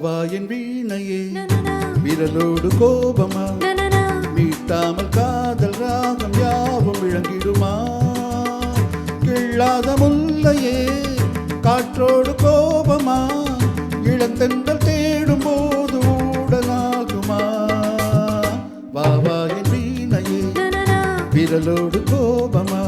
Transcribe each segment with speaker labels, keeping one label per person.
Speaker 1: வாவா என் வீணையே விரலோடு கோபமா மீட்டாமல் காதல் ராகம் யாவும் விளங்கிடுமா கிள்ளாத முல்லையே காற்றோடு கோபமா இளந்தென்றல் தேடும் போது ஊடலாகுமா வாவா என் வீணையே விரலோடு கோபமா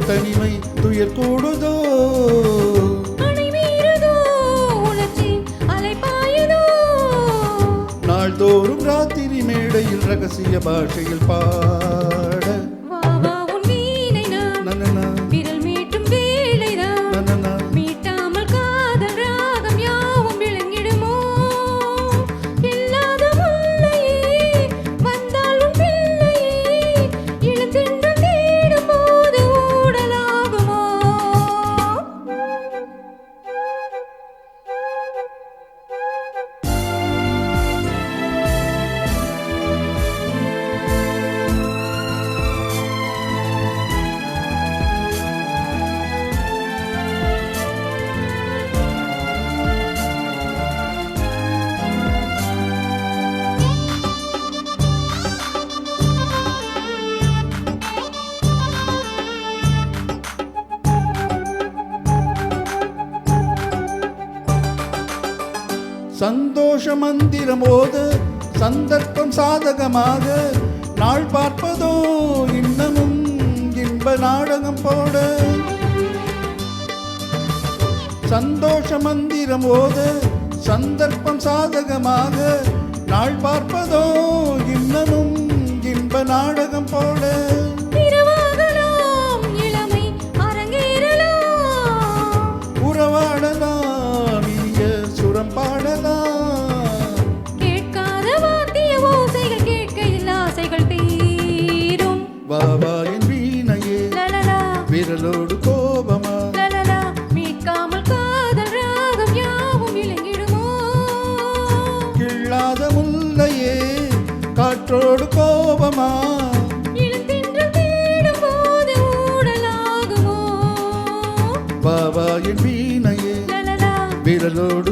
Speaker 1: தனிமை துயர் கூடுதோ நாள்தோறும் ராத்திரி மேடையில் ரகசிய பாஷையில் பாட சந்தோஷ மந்திரம் ஓத சந்தர்ப்பம் சாதகமாக நாள் பார்ப்பதோ இன்னமும் இன்ப நாடகம் போட சந்தோஷ மந்திரம் ஓத சந்தர்ப்பம் சாதகமாக நாள் பார்ப்பதோ இன்னமும் இன்ப நாடகம் போட உறவாடலாம் இனிய சுரம் பாடலாம்
Speaker 2: கேட்காத வாத்திய ஓசைகள் கேட்கையில் ஆசைகள் தீரும்
Speaker 1: வாவா என் வீணையே விரலோடு கோபமா
Speaker 2: மீட்காமல் காதல் ராகம் யாவும் விளங்கிடுமோ
Speaker 1: கிள்ளாத முல்லையே காற்றோடு கோபமா
Speaker 2: இளந்தென்றல் தேடும் போது ஊடலாகுமோ
Speaker 1: வாவா என் வீணையே விரலோடு